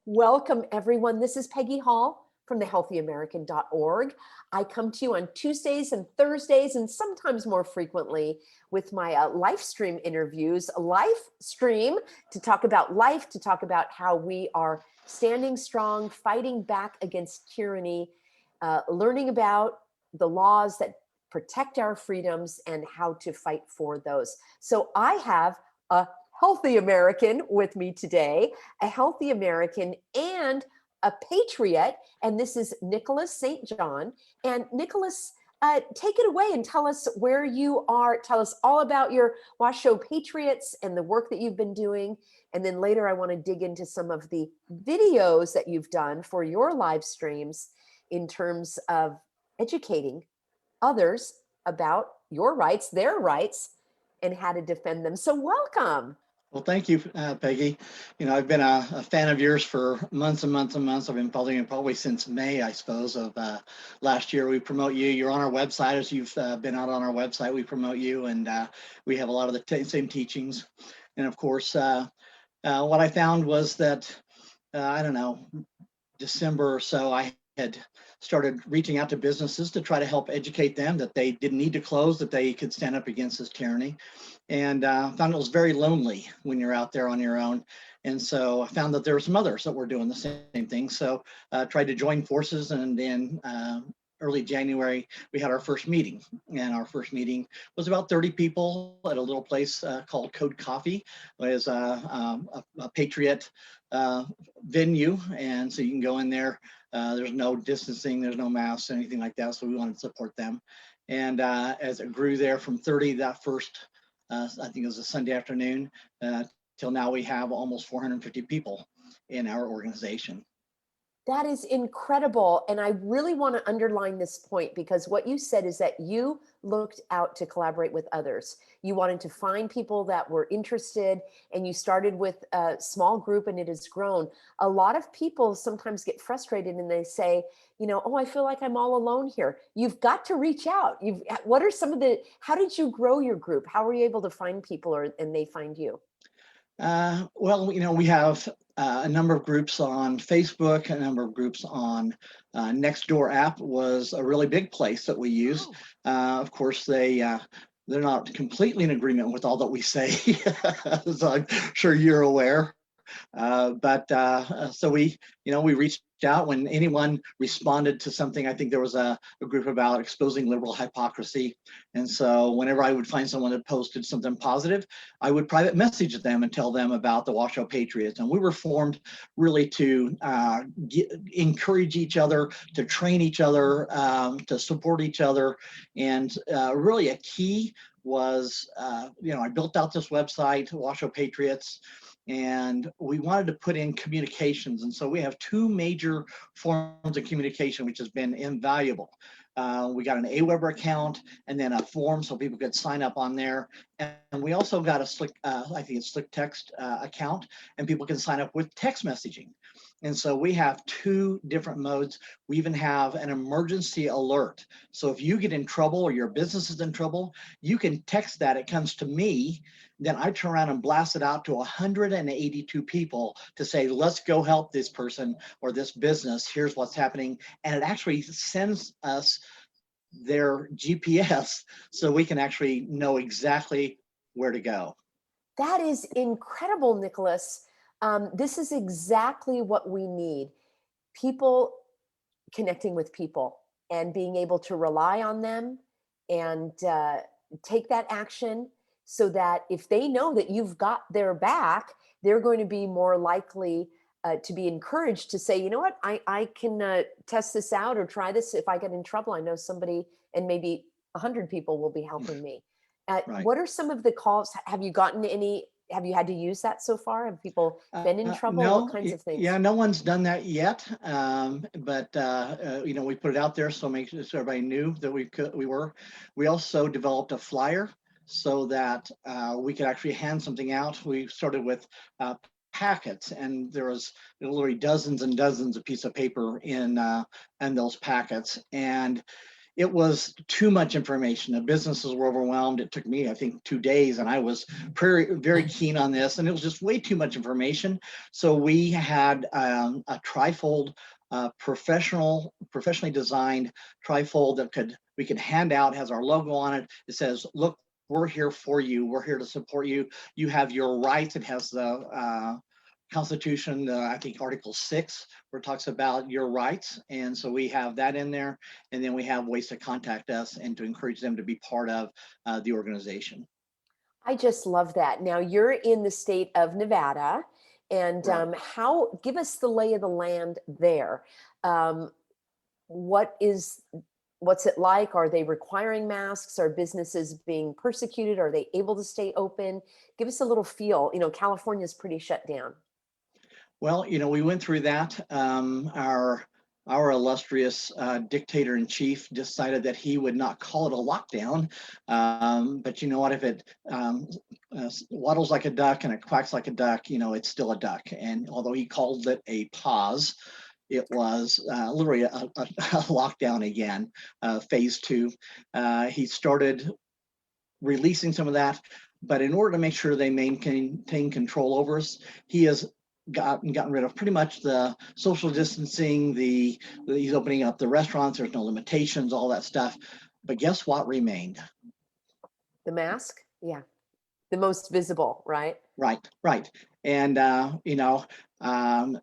Welcome, everyone. This is Peggy Hall from thehealthyamerican.org. I come to you on Tuesdays and Thursdays, and sometimes more frequently with my live stream interviews. A live stream to talk about life, to talk about how we are standing strong, fighting back against tyranny, learning about the laws that protect our freedoms and how to fight for those. So I have a healthy American with me today, a healthy American and a patriot. And this is Nicholas St. John. And Nicholas, take it away and tell us where you are. Tell us all about your Washoe Patriots and the work that you've been doing. And then later, I want to dig into some of the videos that you've done for your live streams in terms of educating others about your rights, their rights, and how to defend them. So welcome. Well, thank you, Peggy. I've been a fan of yours for months and months and months. I've been following you probably since May, I suppose, of last year. We promote you. You're on our website. As you've been out on our website, we promote you, and we have a lot of the same teachings. And of course, what I found was that, I don't know, December or so, I had started reaching out to businesses to try to help educate them that they didn't need to close, that they could stand up against this tyranny. And found it was very lonely when you're out there on your own. And so I found that there were some others that were doing the same thing. So tried to join forces, and in early January, we had our first meeting. And our first meeting was about 30 people at a little place called Code Coffee. It was a Patriot venue. And so you can go in there. There's no distancing, there's no masks, anything like that. So we wanted to support them. And as it grew there from 30, that first I think it was a Sunday afternoon, till now we have almost 450 people in our organization. That is incredible. And I really want to underline this point because what you said is that you looked out to collaborate with others. You wanted to find people that were interested, and you started with a small group and it has grown. A lot of people sometimes get frustrated and they say, oh, I feel like I'm all alone here. You've got to reach out. What are some of how did you grow your group? How were you able to find people and they find you? Well, we have a number of groups on Facebook, a number of groups on Nextdoor app was a really big place that we use. Of course, they're not completely in agreement with all that we say, as I'm sure you're aware. So we reached out when anyone responded to something. I think there was a group about exposing liberal hypocrisy. And so whenever I would find someone that posted something positive, I would private message them and tell them about the Washoe Patriots. And we were formed really to encourage each other, to train each other, to support each other. And really a key was, I built out this website, Washoe Patriots, and we wanted to put in communications. And so we have two major forms of communication, which has been invaluable. We got an Aweber account and then a form so people could sign up on there. And we also got a Slick, I think it's Slick Text account, and people can sign up with text messaging. And so we have two different modes. We even have an emergency alert. So if you get in trouble or your business is in trouble, you can text that. It comes to me. Then I turn around and blast it out to 182 people to say, let's go help this person or this business. Here's what's happening. And it actually sends us their GPS so we can actually know exactly where to go. That is incredible, Nicholas. This is exactly what we need. People connecting with people and being able to rely on them and take that action so that if they know that you've got their back, they're going to be more likely to be encouraged to say, you know what, I can test this out or try this. If I get in trouble, I know somebody, and maybe 100 people will be helping me. Right. What are some of the calls? Have you gotten any? Have you had to use that so far? Have people been in trouble? No, What kinds of things? yeah, no one's done that yet. But we put it out there so make sure everybody knew that we were. We also developed a flyer so that we could actually hand something out. We started with packets, and there was literally dozens and dozens of pieces of paper in those packets. And it was too much information. The businesses were overwhelmed. It took me, I think, 2 days, and I was very keen on this, and it was just way too much information. So we had a trifold, professionally designed trifold that we could hand out, has our logo on it. It says, "Look, we're here for you. We're here to support you. You have your rights." It has the Constitution, I think Article 6, where it talks about your rights. And so we have that in there. And then we have ways to contact us and to encourage them to be part of the organization. I just love that. Now you're in the state of Nevada, and Right. give us the lay of the land there. Um, what is what's it like? Are they requiring masks? Are businesses being persecuted? Are they able to stay open? Give us a little feel. California's pretty shut down. Well, we went through that. Our illustrious dictator in chief decided that he would not call it a lockdown. But you know what? If it waddles like a duck and it quacks like a duck, it's still a duck. And although he called it a pause, it was literally a lockdown again, phase 2. He started releasing some of that, but in order to make sure they maintain control over us, he has gotten rid of pretty much the social distancing. He's opening up the restaurants. There's no limitations, all that stuff. But guess what remained? The mask? Yeah. The most visible, right? Right. And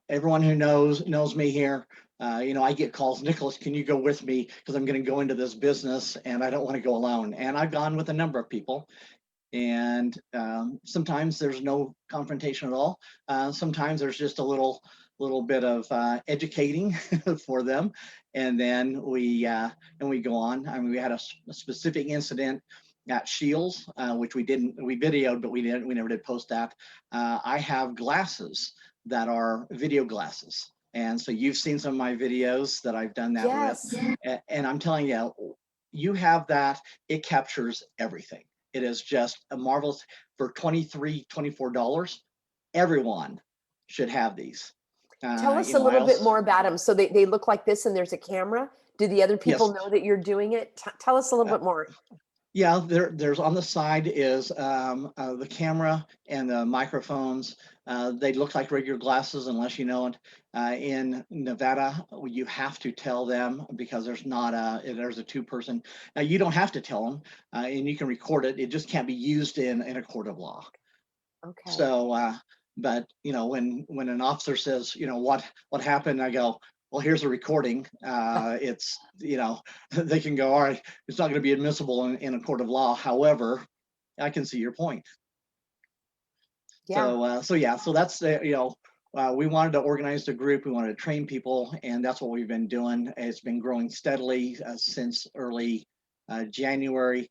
everyone who knows me here. I get calls, "Nicholas, can you go with me? Because I'm going to go into this business and I don't want to go alone." And I've gone with a number of people. And sometimes there's no confrontation at all. Sometimes there's just a little bit of educating for them, and then we go on. I mean, we had a specific incident at Shields, which we videoed, but we never did post that. I have glasses that are video glasses, and so you've seen some of my videos that I've done that with. Yes. And I'm telling you, you have that, it captures everything. It is just a marvelous. For $23, $24, everyone should have these. Tell us a I little bit also, more about them. So they look like this and there's a camera. Do the other people yes, know that you're doing it? Tell us a little uh, bit more. yeah. There's on the side is the camera and the microphones. They look like regular glasses unless you know it. In Nevada, you have to tell them because there's a 2-person. Now you don't have to tell them, and you can record it. It just can't be used in a court of law. Okay. So, but when an officer says, what happened, I go, "Well, here's a recording." It's they can go, "All right, it's not going to be admissible in a court of law." However, I can see your point. Yeah. So yeah, so that's we wanted to organize the group. We wanted to train people, and that's what we've been doing. It's been growing steadily since early January.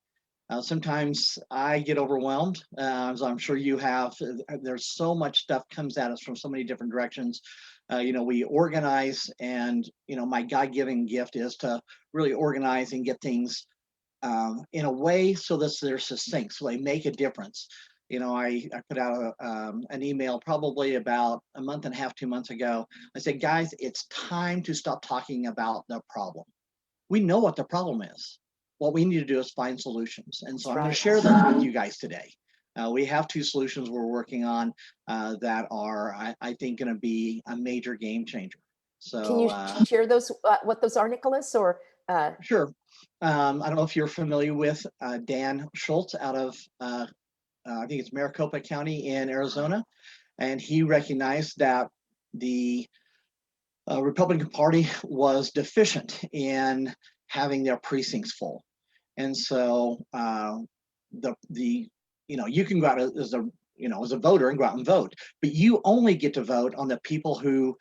Sometimes I get overwhelmed, as I'm sure you have. There's so much stuff comes at us from so many different directions. We organize, and my God-given gift is to really organize and get things in a way so that they're succinct, so they make a difference. I put out an email probably about a month and a half, 2 months ago. I said, "Guys, it's time to stop talking about the problem. We know what the problem is. What we need to do is find solutions." And so That's I'm going to right. share those with you guys today. We have 2 solutions we're working on that are, I think, going to be a major game changer. Can So you share those, what those are, Nicholas? Or sure. I don't know if you're familiar with Dan Schultz out of, I think it's Maricopa County in Arizona. And he recognized that the Republican Party was deficient in having their precincts full. And so you can go out as a voter and go out and vote, but you only get to vote on the people who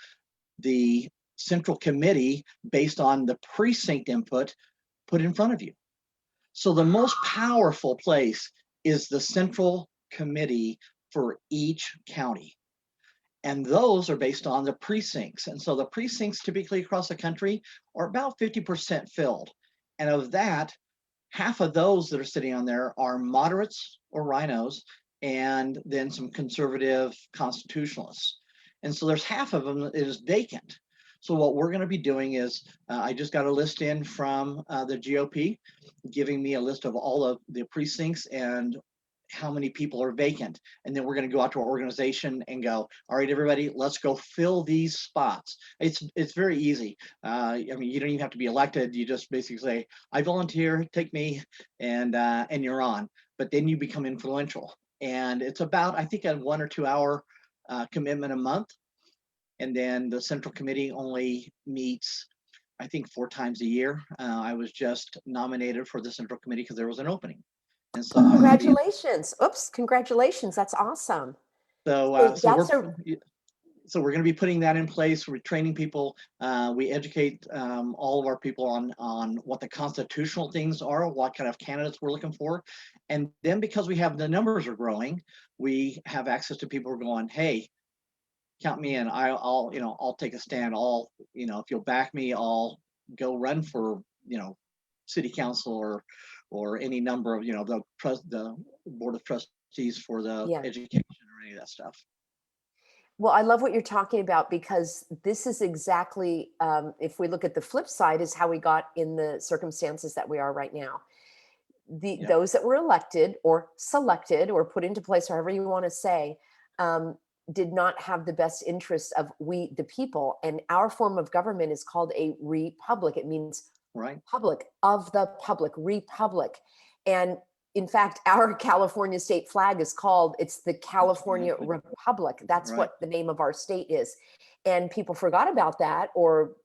the central committee, based on the precinct input, put in front of you. So the most powerful place is the central committee for each county. And those are based on the precincts. And so the precincts typically across the country are about 50% filled. And of that, half of those that are sitting on there are moderates or rhinos, and then some conservative constitutionalists. And so there's half of them that is vacant. So what we're going to be doing is, I just got a list in from the GOP, giving me a list of all of the precincts and how many people are vacant. And then we're going to go out to our organization and go, all right, everybody, let's go fill these spots. It's very easy. I mean, you don't even have to be elected. You just basically say, I volunteer, take me, and you're on. But then you become influential. And it's about, I think, a 1 or 2 hour commitment a month. And then the Central Committee only meets, I think, 4 times a year. I was just nominated for the Central Committee because there was an opening. And so I'm going to be, Congratulations. Oops, congratulations. That's awesome. so So that's a, we're going to be putting that in place. We're training people. We educate all of our people on what the constitutional things are, what kind of candidates we're looking for, and then because we have the numbers are growing, we have access to people who are going, hey, count me in. I'll take a stand. If you'll back me, I'll go run for city council or any number of the board of trustees for the yeah. education or any of that stuff. Well, I love what you're talking about, because this is exactly, if we look at the flip side, is how we got in the circumstances that we are right now. Those that were elected or selected or put into place, however you want to say, did not have the best interests of we, the people. And our form of government is called a republic. It means Right. public, of the public, republic. And in fact, our California state flag is called, it's the California Republic. That's Right. what the name of our state is. And people forgot about that, or,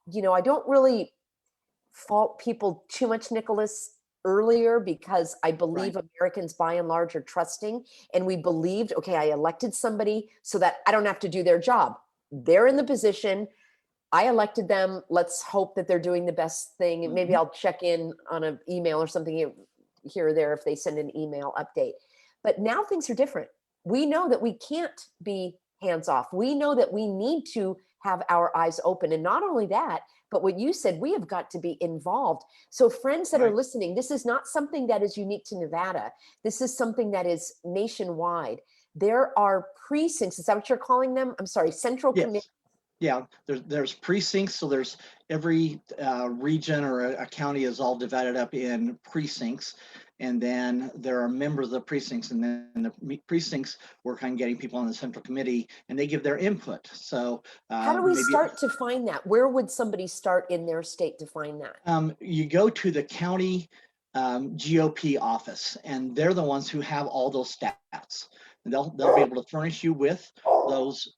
I don't really fault people too much, Nicholas, earlier, because I believe Right. Americans by and large are trusting. And we believed, okay, I elected somebody so that I don't have to do their job. They're in the position. I elected them. Let's hope that they're doing the best thing. And maybe I'll check in on an email or something here or there if they send an email update. But now things are different. We know that we can't be hands off. We know that we need to have our eyes open. And not only that, but what you said, we have got to be involved. So friends that are Right. listening, this is not something that is unique to Nevada. This is something that is nationwide. There are precincts. Is that what you're calling them? I'm sorry, central committee. Yes. Yeah, there's precincts, so there's every region or a county is all divided up in precincts, and then there are members of the precincts, and then the precincts work on getting people on the central committee, and they give their input. So How do we maybe start to find that? Where would somebody start in their state to find that? you go to the county GOP office, and they're the ones who have all those stats. And they'll be able to furnish you with those.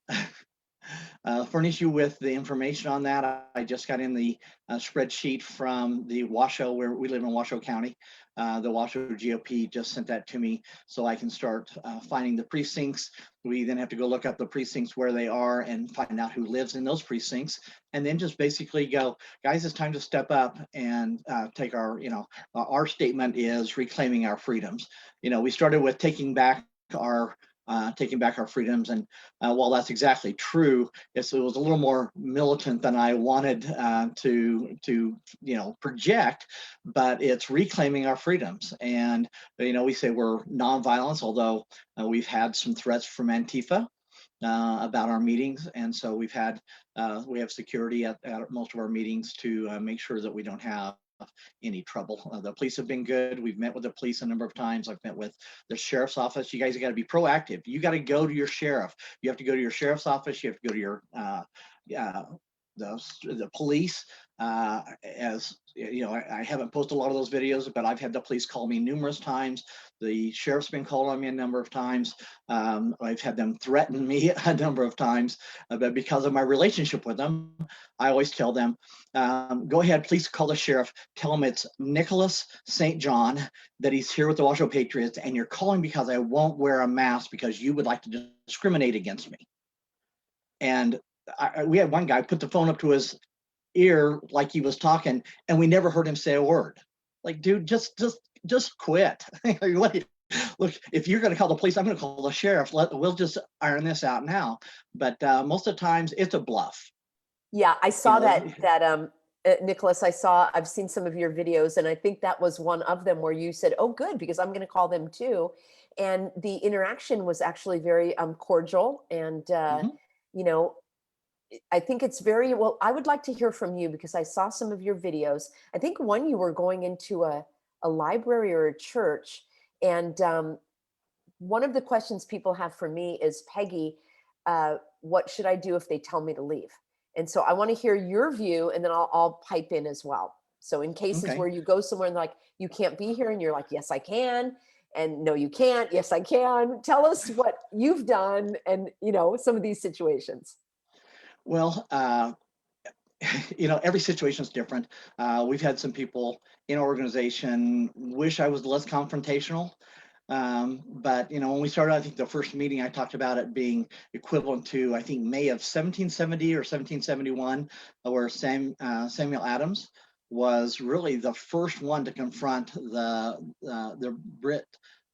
Furnish you with the information on that. I just got in the spreadsheet from the Washoe, where we live in Washoe County. The Washoe GOP just sent that to me so I can start finding the precincts. We then have to go look up the precincts where they are and find out who lives in those precincts. And then just basically go, guys, it's time to step up and take our statement is reclaiming our freedoms. We started with taking back our freedoms. And while that's exactly true, it was a little more militant than I wanted to project, but it's reclaiming our freedoms. And, we say we're nonviolence, although we've had some threats from Antifa about our meetings. And so we have security at most of our meetings to make sure that we don't have any trouble. The police have been good. We've met with the police a number of times. I've met with the sheriff's office. You guys got to be proactive. You got to go to your sheriff. You have to go to your sheriff's office. You have to go to your the police. As I haven't posted a lot of those videos, but I've had the police call me numerous times. The sheriff's been calling on me a number of times. I've had them threaten me a number of times, but because of my relationship with them, I always tell them, go ahead, please call the sheriff. Tell him it's Nicholas St. John, that he's here with the Washoe Patriots, and you're calling because I won't wear a mask because you would like to discriminate against me. And we had one guy put the phone up to his ear like he was talking, and we never heard him say a word. Like, dude, just quit. Look, if you're going to call the police, I'm going to call the sheriff. We'll just iron this out now. But most of the times, it's a bluff. Yeah, I saw Nicholas, I've seen some of your videos, and I think that was one of them where you said, oh, good, because I'm going to call them too. And the interaction was actually very cordial. And, I think it's very well. I would like to hear from you because I saw some of your videos. I think one you were going into a library or a church, and one of the questions people have for me is, Peggy, what should I do if they tell me to leave? And so I want to hear your view, and then I'll pipe in as well. So in cases Okay. where you go somewhere and they're like, you can't be here, and you're like, yes, I can. And no, you can't. Yes, I can. Tell us what you've done and, some of these situations. Well, every situation is different. We've had some people in our organization wish I was less confrontational. But when we started, I think the first meeting I talked about it being equivalent to, I think, May of 1770 or 1771, where Samuel Adams was really the first one to confront the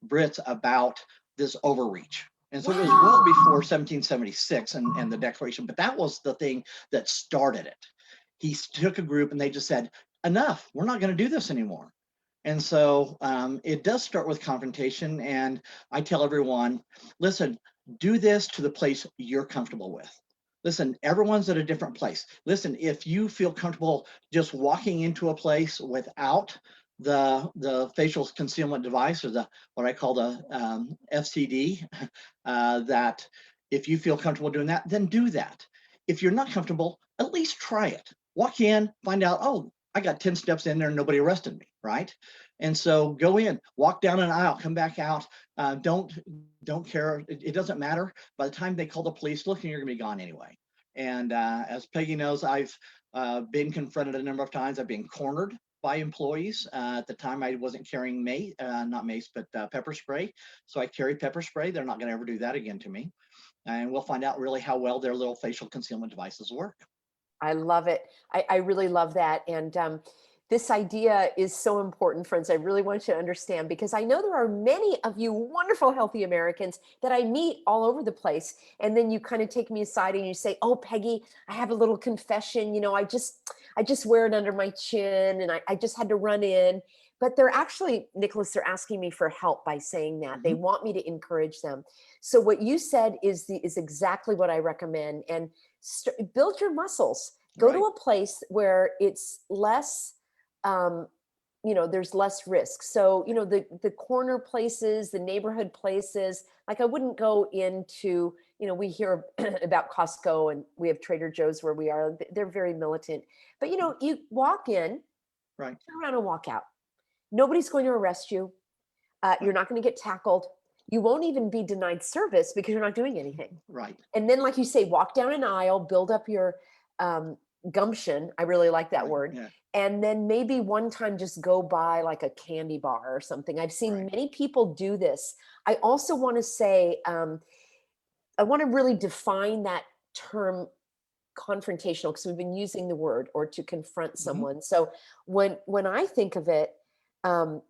Brits about this overreach. And so it was well before Wow. 1776 and the Declaration, but that was the thing that started it. He took a group and they just said, enough, we're not going to do this anymore. And so it does start with confrontation. And I tell everyone, listen, do this to the place you're comfortable with. Listen, everyone's at a different place. Listen, if you feel comfortable just walking into a place without the facial concealment device, or the what I call the FCD, that if you feel comfortable doing that, then do that. If you're not comfortable, at least try it. Walk in, find out, oh, I got 10 steps in there and nobody arrested me, right? And so go in, walk down an aisle, come back out. Don't care. It doesn't matter. By the time they call the police, look, you're gonna be gone anyway. And as Peggy knows, I've been confronted a number of times. I've been cornered by employees. At the time, I wasn't carrying not mace, but pepper spray. So I carry pepper spray. They're not gonna ever do that again to me. And we'll find out really how well their little facial concealment devices work. I love it. I really love that. And this idea is so important, friends. I really want you to understand, because I know there are many of you wonderful, healthy Americans that I meet all over the place. And then you kind of take me aside and you say, oh, Peggy, I have a little confession. I just wear it under my chin, and I just had to run in. But they're actually, Nicholas, they're asking me for help by saying that. They Mhm. want me to encourage them. So what you said is exactly what I recommend. And build your muscles. Go to Right. a place where it's less, um, there's less risk. So, the corner places, the neighborhood places, like I wouldn't go into, we hear about Costco, and we have Trader Joe's where we are. They're very militant. But, you walk in, Right. turn around and walk out. Nobody's going to arrest you. You're Right. not going to get tackled. You won't even be denied service because you're not doing anything. Right. And then, like you say, walk down an aisle, build up your gumption. I really like that Right. word. Yeah. And then maybe one time just go by like a candy bar or something. I've seen Right. many people do this. I also want to say, I want to really define that term confrontational, because we've been using the word, or to confront Hmm. someone. So when I think of it, um,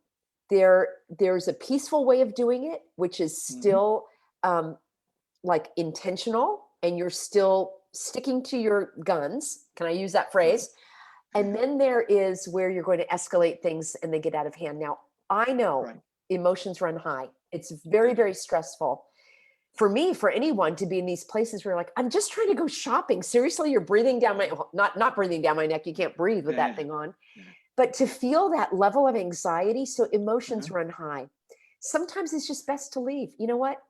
there's a peaceful way of doing it, which is Hmm. still like intentional, and you're still sticking to your guns. Can I use that Right. phrase? And Yeah. then there is where you're going to escalate things and they get out of hand. Now, I know Right. emotions run high. It's very, They do. very stressful for me, for anyone to be in these places where, like, I'm just trying to go shopping. Seriously, you're breathing down my, well, not breathing down my neck. You can't breathe with that Yeah. thing on. Yeah. But to feel that level of anxiety, so Uh-huh. emotions run high. Sometimes it's just best to leave. You know what?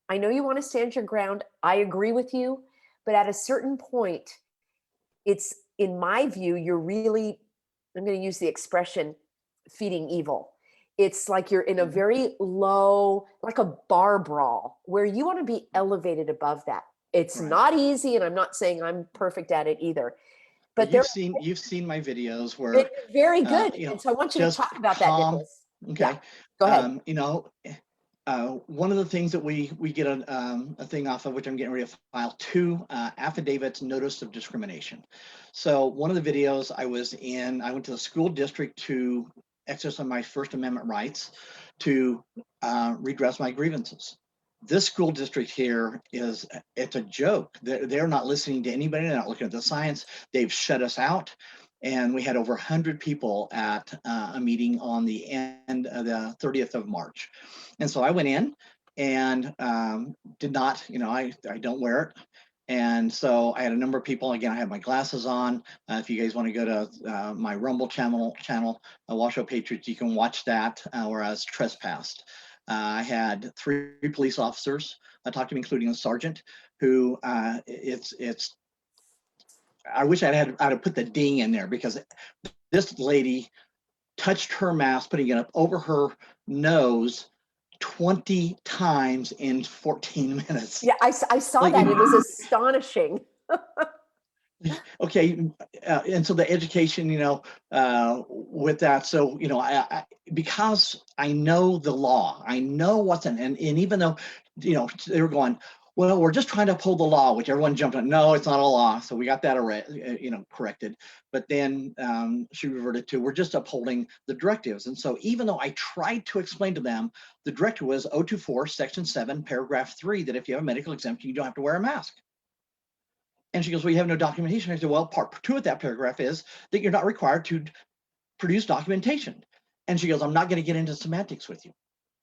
I know you want to stand your ground. I agree with you. But at a certain point, it's, in my view, you're really, I'm going to use the expression, feeding evil. It's like you're in a Mhm. very low, like a bar brawl, where you want to be Right. elevated above that. It's Right. not easy. And I'm not saying I'm perfect at it either. Well, But there, you've seen my videos it's where, very uh, good. you And know, so I want you to just talk about that, calm. Nicholas. Yeah. Okay. Go ahead. Um, you know, One of the things that we get a thing off of, which I'm getting ready to file, two affidavits, notice of discrimination. So one of the videos I was in, I went to the school district to exercise my First Amendment rights to redress my grievances. This school district here it's a joke. They're not listening to anybody. They're not looking at the science. They've shut us out. And we had over 100 people at a meeting on the end of the 30th of March. And so I went in and did not, I don't wear it. And so I had a number of people. Again, I have my glasses on. If you guys want to go to my Rumble channel, Washoe Patriots, you can watch that where I was trespassed. I had 3 police officers talk to me, including a sergeant, who it's. I wish I'd have put the ding in there, because this lady touched her mask, putting it up over her nose 20 times in 14 minutes. Yeah, I saw Like, that. It was astonishing. okay, and so the education, with that. So, because I know the law, I know what's in, and even though, they were going, well, we're just trying to uphold the law, which everyone jumped on. No, it's not a law. So we got that corrected. But then she reverted to, we're just upholding the directives. And so even though I tried to explain to them, the directive was 024, section 7, paragraph 3, that if you have a medical exemption, you don't have to wear a mask. And she goes, well, you have no documentation. I said, well, part 2 of that paragraph is that you're not required to produce documentation. And she goes, I'm not going to get into semantics with you.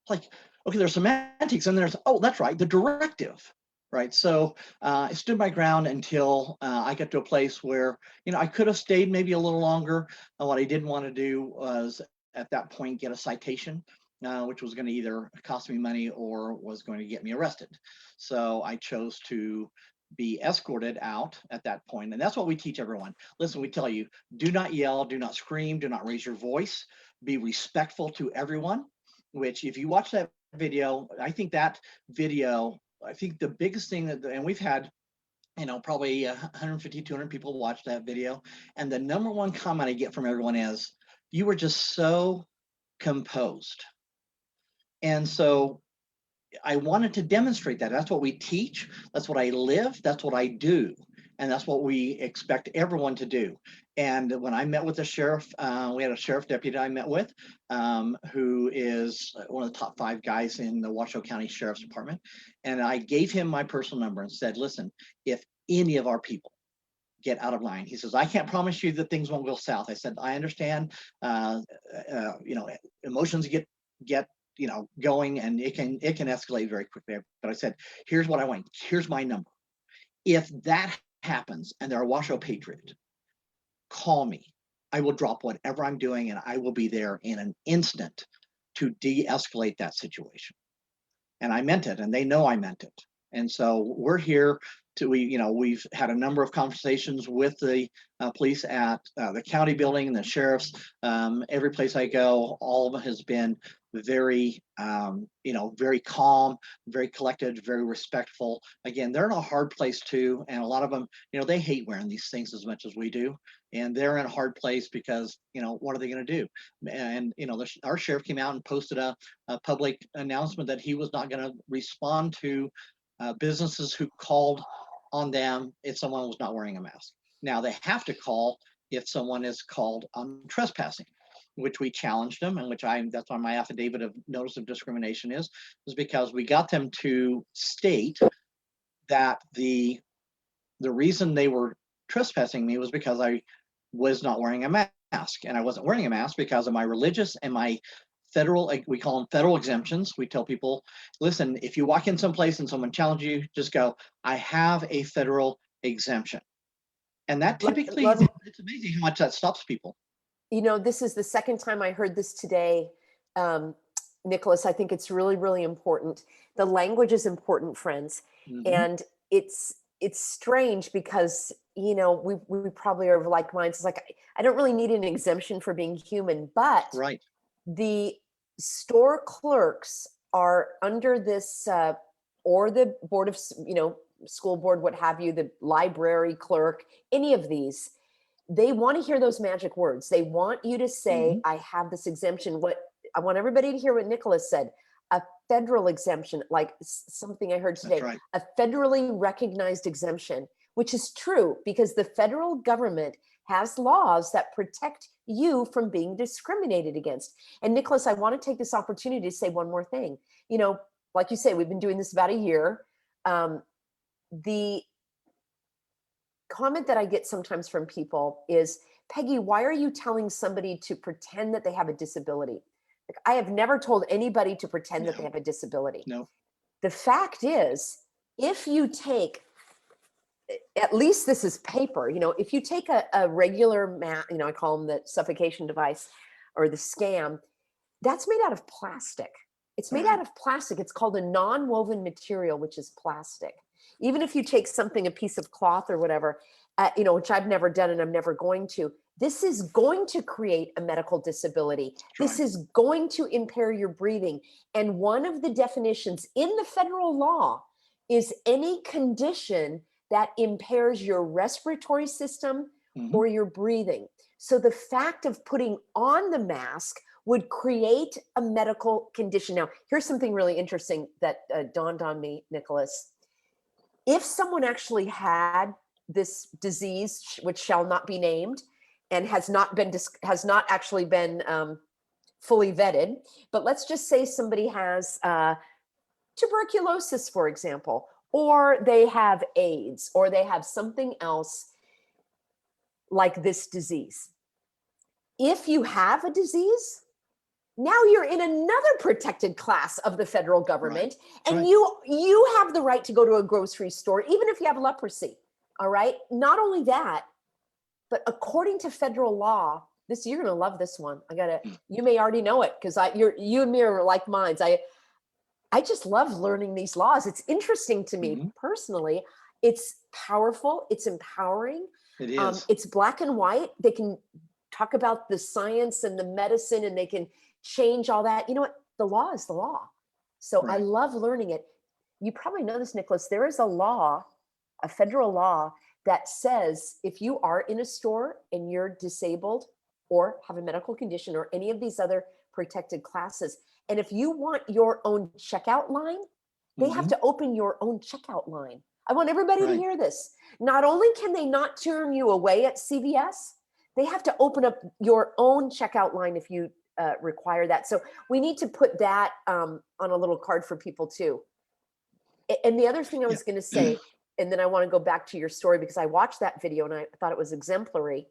Like, okay, there's semantics, and there's, oh, that's right, the directive, right? So I stood my ground until I got to a place where, I could have stayed maybe a little longer. What I didn't want to do was at that point get a citation, which was going to either cost me money or was going to get me arrested. So I chose to be escorted out at that point. And that's what we teach everyone. Listen, we tell you, do not yell, do not scream, do not raise your voice, be respectful to everyone. Which, if you watch that video, I think the biggest thing and we've had, probably 150, 200 people watch that video. And the number one comment I get from everyone is, you were just so composed. And so I wanted to demonstrate that. That's what we teach. That's what I live. That's what I do. And that's what we expect everyone to do. And when I met with the sheriff, we had a sheriff deputy I met with, who is one of the top 5 guys in the Washoe County Sheriff's Department. And I gave him my personal number and said, listen, if any of our people get out of line, he says, I can't promise you that things won't go south. I said, I understand, emotions get going, and it can escalate very quickly. But I said, here's what I want. Here's my number. If that happens and they're a Washoe Patriot, call me. I will drop whatever I'm doing, and I will be there in an instant to de-escalate that situation. And I meant it, and they know I meant it. And so we're here we've had a number of conversations with the police at the county building and the sheriff's. Every place I go, all of it has been very, very calm, very collected, very respectful. Again, they're in a hard place too. And a lot of them, they hate wearing these things as much as we do. And they're in a hard place because, what are they going to do? And, our sheriff came out and posted a public announcement that he was not going to respond to businesses who called on them if someone was not wearing a mask. Now they have to call if someone is called on trespassing, which we challenged them, and that's why my affidavit of notice of discrimination is because we got them to state that the reason they were trespassing me was because I was not wearing a mask, and I wasn't wearing a mask because of my religious and my federal, we call them federal exemptions. We tell people, listen, if you walk in someplace and someone challenges you, just go, I have a federal exemption. And that typically, it's amazing how much that stops people. This is the second time I heard this today, Nicholas. I think it's really, really important. The language is important, friends. Mm-hmm. And it's strange because, we probably are of like minds. It's like, I don't really need an exemption for being human, but right. The store clerks are under this, or the board of, school board, what have you, the library clerk, any of these, they want to hear those magic words. They want you to say, I have this exemption. What I want everybody to hear what Nicholas said, a federal exemption, like something I heard today, right. A federally recognized exemption, which is true because the federal government has laws that protect you from being discriminated against. And Nicholas, I want to take this opportunity to say one more thing. Like you say, we've been doing this about a year. The comment that I get sometimes from people is, Peggy, why are you telling somebody to pretend that they have a disability? Like, I have never told anybody to pretend that they have a disability. No. The fact is, if you take at least this is paper. If you take a regular I call them the suffocation device or the scam, that's made out of plastic. It's made out of plastic. It's called a non-woven material, which is plastic. Even if you take something, a piece of cloth or whatever, which I've never done and I'm never going to, this is going to create a medical disability. This is going to impair your breathing. And one of the definitions in the federal law is any condition that impairs your respiratory system or your breathing. So the fact of putting on the mask would create a medical condition. Now, here's something really interesting that dawned on me, Nicholas. If someone actually had this disease, which shall not be named, and has not actually been fully vetted, but let's just say somebody has tuberculosis, for example, or they have AIDS, or they have something else like this disease. If you have a disease, now you're in another protected class of the federal government, and you have the right to go to a grocery store, even if you have leprosy. All right. Not only that, but according to federal law, you're going to love this one. You may already know it because you and me are like minds. I just love learning these laws. It's interesting to me personally. It's powerful. It's empowering. It is. It's black and white. They can talk about the science and the medicine, and they can change all that. You know what? The law is the law. So I love learning it. You probably know this, Nicholas. There is a law, a federal law, that says if you are in a store and you're disabled or have a medical condition or any of these other protected classes, and if you want your own checkout line, they have to open your own checkout line. I want everybody to hear this. Not only can they not turn you away at CVS, they have to open up your own checkout line if you require that. So we need to put that on a little card for people too. And the other thing I was going to say, and then I want to go back to your story because I watched that video and I thought it was exemplary.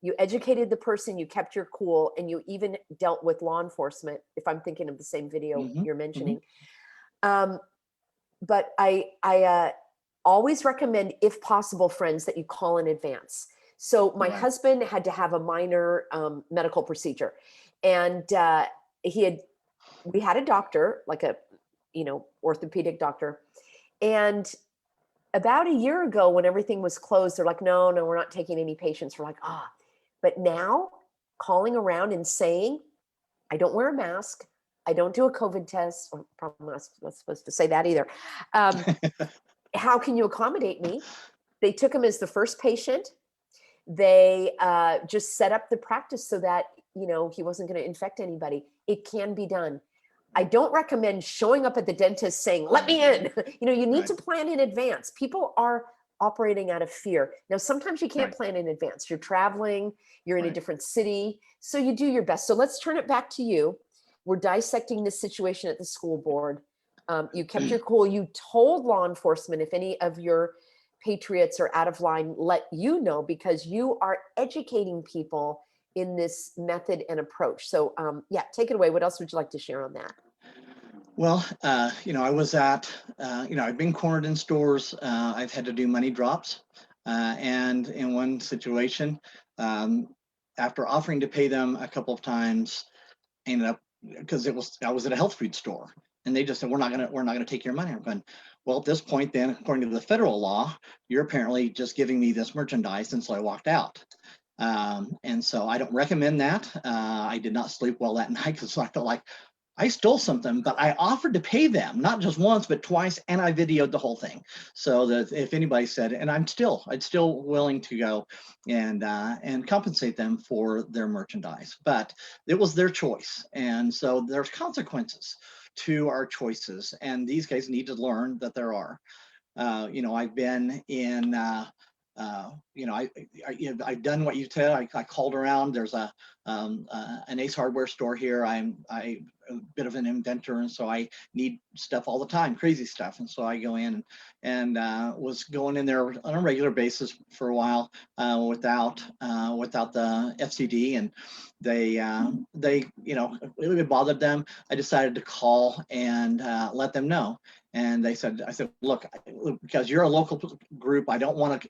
You educated the person, you kept your cool, and you even dealt with law enforcement, if I'm thinking of the same video you're mentioning. But I always recommend, if possible, friends, that you call in advance. So my husband had to have a minor medical procedure, and we had a doctor, like a orthopedic doctor, and about a year ago when everything was closed, they're like, no, we're not taking any patients. We're like, but now calling around and saying, I don't wear a mask, I don't do a COVID test, or probably not supposed to say that either. How can you accommodate me? They took him as the first patient. They just set up the practice so that, he wasn't going to infect anybody. It can be done. I don't recommend showing up at the dentist saying, let me in. You need to plan in advance. People are operating out of fear. Now, sometimes you can't plan in advance. You're traveling, you're in a different city. So you do your best. So let's turn it back to you. We're dissecting this situation at the school board. You kept your cool. You told law enforcement if any of your patriots are out of line, let you know, because you are educating people in this method and approach. So take it away. What else would you like to share on that? Well, I was at, I've been cornered in stores. I've had to do money drops. And in one situation, after offering to pay them a couple of times, I ended up, because I was at a health food store, and they just said, we're not gonna take your money. I'm going, well, at this point then, according to the federal law, you're apparently just giving me this merchandise. And so I walked out. And so I don't recommend that. I did not sleep well that night because I felt like I stole something, but I offered to pay them, not just once, but twice, and I videoed the whole thing. So that if anybody said, and I'd still willing to go and compensate them for their merchandise, but it was their choice. And so there's consequences to our choices, and these guys need to learn that there are. I've been in, I've done what you said. I called around. There's an Ace Hardware store here. I'm a bit of an inventor, and so I need stuff all the time, crazy stuff. And so I go in and was going in there on a regular basis for a while without the FCD, and they it bothered them. I decided to call and let them know. And I said, look, because you're a local group, I don't want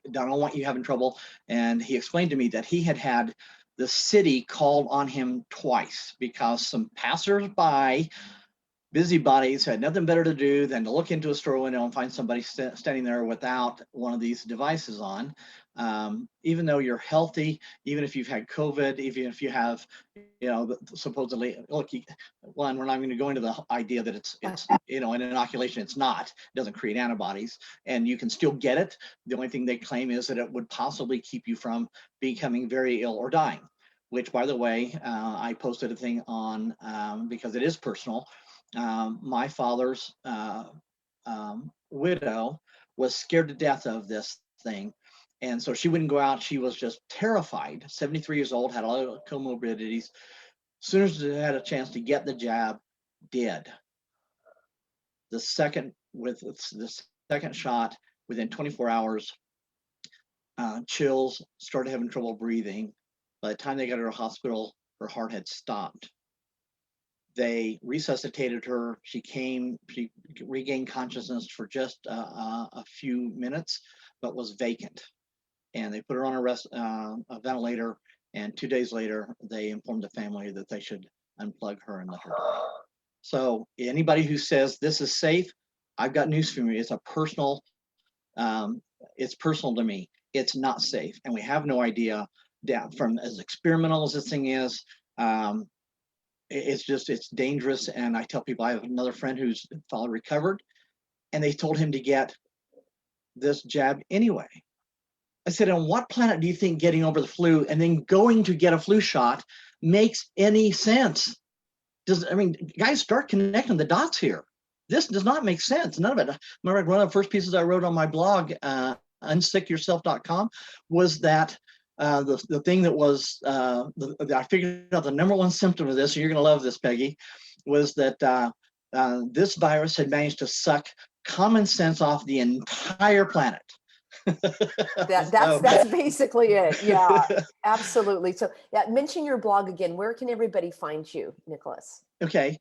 you having trouble. And he explained to me that he had the city called on him twice because some passersby, busybodies, had nothing better to do than to look into a store window and find somebody standing there without one of these devices on. Even though you're healthy, even if you've had COVID, even if you have, supposedly, look, one, we're not going to go into the idea that it's an inoculation. It's not. It doesn't create antibodies, and you can still get it. The only thing they claim is that it would possibly keep you from becoming very ill or dying. Which, by the way, I posted a thing on because it is personal. My father's widow was scared to death of this thing. And so she wouldn't go out. She was just terrified. 73 years old, had a lot of comorbidities. As soon as she had a chance to get the jab, did. The second shot, within 24 hours, chills, started having trouble breathing. By the time they got her to the hospital, her heart had stopped. They resuscitated her. She regained consciousness for just a few minutes, but was vacant. And they put her on a ventilator. And 2 days later, they informed the family that they should unplug her and let her die. So anybody who says this is safe, I've got news for you. It's personal to me. It's not safe. And we have no idea from as experimental as this thing is, it's dangerous. And I tell people, I have another friend who's recovered, and they told him to get this jab anyway. I said, on what planet do you think getting over the flu and then going to get a flu shot makes any sense? Guys, start connecting the dots here. This does not make sense. None of it. Remember, one of the first pieces I wrote on my blog, unsickyourself.com, was that the thing that was I figured out the number one symptom of this, and you're going to love this, Peggy, was that this virus had managed to suck common sense off the entire planet. That's basically it. Yeah, absolutely. So mention your blog again. Where can everybody find you, Nicholas? Okay.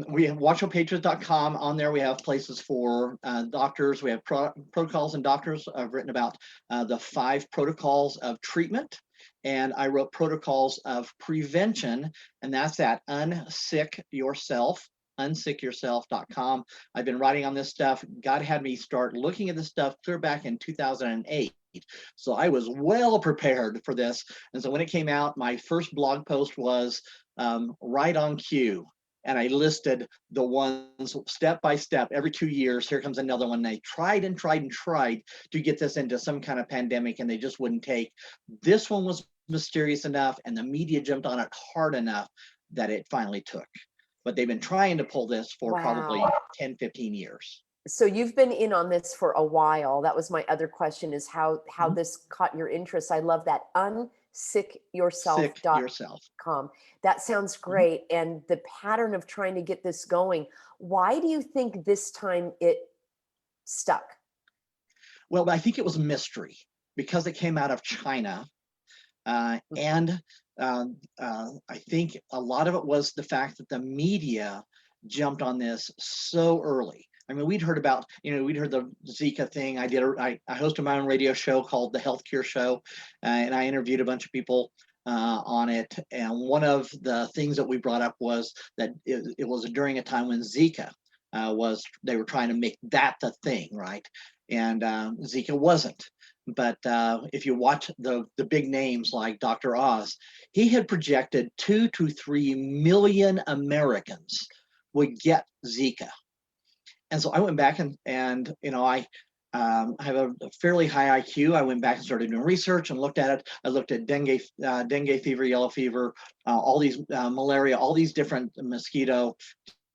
We have watchfulpatriots.com. On there, we have places for doctors. We have protocols and doctors. I've written about the 5 protocols of treatment, and I wrote protocols of prevention, and that's at unsickyourself.com. I've been writing on this stuff. God had me start looking at this stuff clear back in 2008. So I was well prepared for this. And so when it came out, my first blog post was right on cue. And I listed the ones step by step. Every 2 years, here comes another one. They tried to get this into some kind of pandemic, and they just wouldn't take. This one was mysterious enough, and the media jumped on it hard enough that it finally took. But they've been trying to pull this for probably 10, 15 years. So you've been in on this for a while. That was my other question, is how this caught your interest. I love that. Unsickyourself.com. That sounds great. And the pattern of trying to get this going, why do you think this time it stuck? Well, I think it was a mystery because it came out of China. And I think a lot of it was the fact that the media jumped on this so early. I mean, we'd heard about, we'd heard the Zika thing. I hosted my own radio show called The Health Cure Show, and I interviewed a bunch of people on it. And one of the things that we brought up was that it was during a time when Zika they were trying to make that the thing, right? And Zika wasn't. But if you watch the big names like Dr. Oz, he had projected 2 to 3 million Americans would get Zika. And so I went back and I have a fairly high IQ. I went back and started doing research and looked at it. I looked at dengue fever, yellow fever, all these malaria, all these different mosquito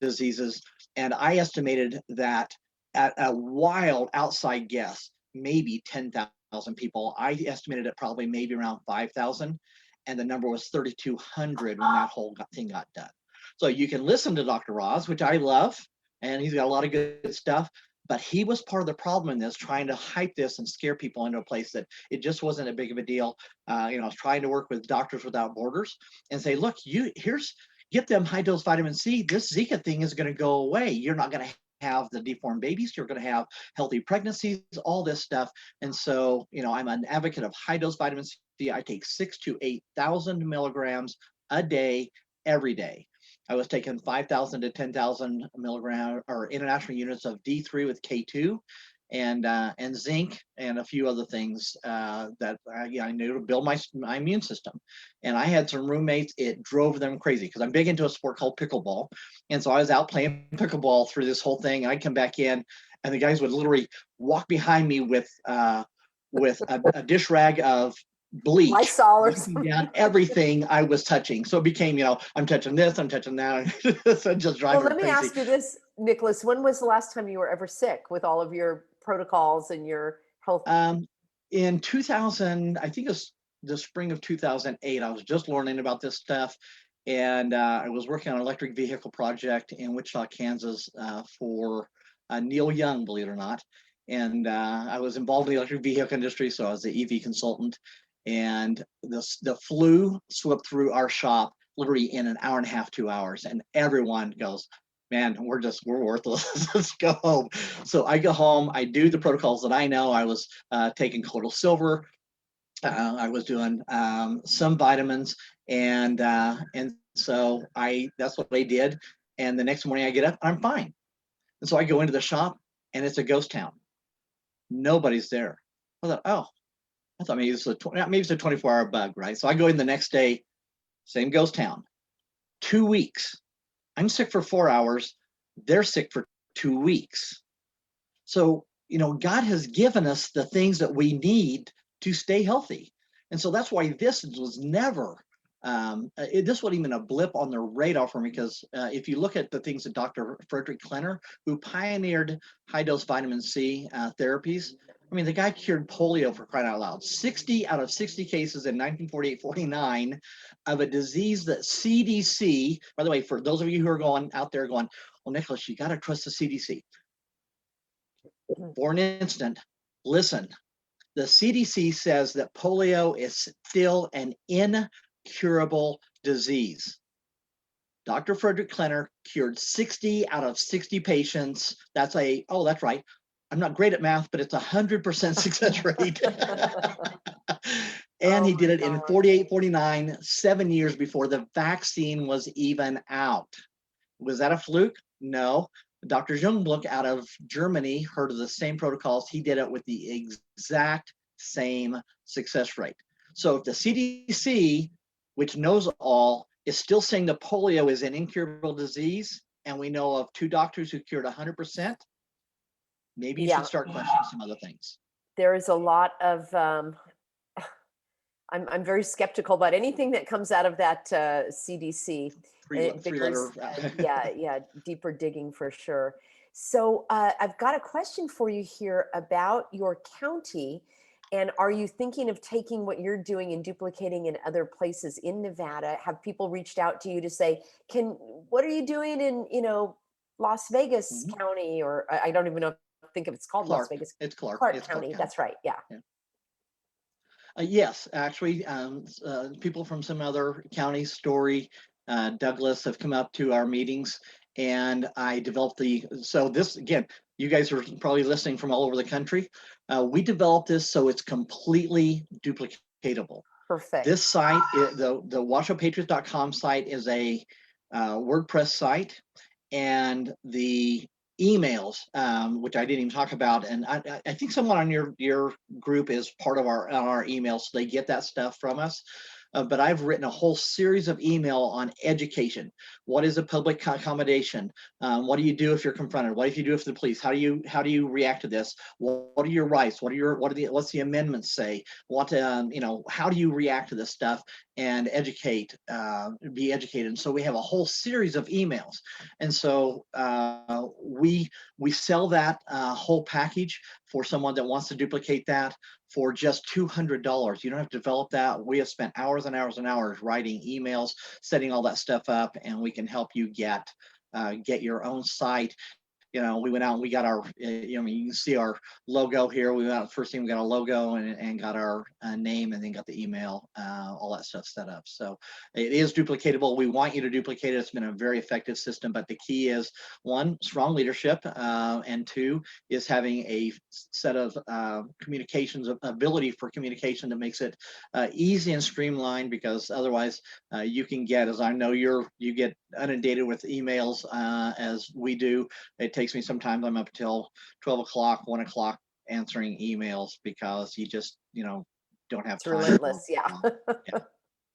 diseases. And I estimated that at a wild outside guess, maybe 10,000 people. I estimated it probably maybe around 5,000. And the number was 3,200 when that whole thing got done. So you can listen to Dr. Oz, which I love, and he's got a lot of good stuff, but he was part of the problem in this, trying to hype this and scare people into a place that it just wasn't a big of a deal. I was trying to work with Doctors Without Borders and say, look, get them high dose vitamin C. This Zika thing is going to go away. You're not going to have the deformed babies, you're going to have healthy pregnancies, all this stuff. And so, I'm an advocate of high dose vitamin C. I take 6,000 to 8,000 milligrams a day, every day. I was taking 5,000 to 10,000 milligram or international units of D3 with K2 and zinc and a few other things that I knew to build my immune system. And I had some roommates, it drove them crazy because I'm big into a sport called pickleball. And so I was out playing pickleball through this whole thing. I'd come back in and the guys would literally walk behind me with a dish rag of bleach, Lysol or wiping something. down everything I was touching. So it became, I'm touching this, I'm touching that. So just Well, driving let me crazy. ask you this, Nicholas. When was the last time you were ever sick with all of your protocols and your health? In 2000, I think it was the spring of 2008, I was just learning about this stuff. And I was working on an electric vehicle project in Wichita, Kansas for Neil Young, believe it or not. And I was involved in the electric vehicle industry, so I was the EV consultant. And the flu swept through our shop literally in an hour and a half, 2 hours. And everyone goes, man, we're worthless. Let's go home. So I go home, I do the protocols that I know. I was taking colloidal silver. I was doing some vitamins, and so that's what I did. And the next morning I get up, I'm fine. And so I go into the shop, and it's a ghost town. Nobody's there. I thought maybe it's a 24-hour bug, right? So I go in the next day, same ghost town. 2 weeks. I'm sick for 4 hours. They're sick for 2 weeks. So, God has given us the things that we need to stay healthy. And so that's why this was never, this wasn't even a blip on the radar for me, because if you look at the things that Dr. Frederick Klenner, who pioneered high dose vitamin C therapies, I mean, the guy cured polio, for crying out loud. 60 out of 60 cases in 1948-49 of a disease that CDC, by the way, for those of you who are out there going, well, Nicholas, you got to trust the CDC. For an instant, listen, the CDC says that polio is still an incurable disease. Dr. Frederick Klenner cured 60 out of 60 patients. That's right. I'm not great at math, but it's 100% success rate. And he did it in 48-49, 7 years before the vaccine was even out. Was that a fluke? No. Dr. Jungbluck out of Germany heard of the same protocols. He did it with the exact same success rate. So if the CDC, which knows all, is still saying that polio is an incurable disease, and we know of 2 doctors who cured 100%, maybe you should start questioning some other things. There is a lot of, I'm very skeptical about anything that comes out of that CDC. Deeper digging for sure. So I've got a question for you here about your county. And are you thinking of taking what you're doing and duplicating in other places in Nevada? Have people reached out to you to say, what are you doing in, Las Vegas County? Or I don't even know, think if it's called Clark. Las Vegas. It's Clark. Clark County. That's right. Yeah. Yes, actually, people from some other counties, Story, Douglas, have come up to our meetings, and I developed so this, again, you guys are probably listening from all over the country. We developed this so it's completely duplicatable. Perfect. This site, the washopatriots.com site, is a WordPress site, and the emails, which I didn't even talk about, and I think someone on your group is part of our emails, so they get that stuff from us. But I've written a whole series of email on education. What is a public accommodation? What do you do if you're confronted? What if you do if the police? How do you react to this? What are your rights? What's the amendments say? How do you react to this stuff? And be educated. And so we have a whole series of emails. And so we sell that whole package for someone that wants to duplicate that for just $200. You don't have to develop that. We have spent hours and hours and hours writing emails, setting all that stuff up, and we can help you get your own site. we went out and we got our, you can see our logo here. We went out first thing, we got a logo and got our name, and then got the email, all that stuff set up. So it is duplicatable. We want you to duplicate it. It's been a very effective system, but the key is, one, strong leadership, and two is having a set of communications, ability for communication that makes it easy and streamlined, because otherwise you can get, as I know you get inundated with emails, as we do. It takes me sometimes, I'm up till 12 o'clock, 1 o'clock answering emails, because you just, don't have It's time. relentless. Yeah. Yeah.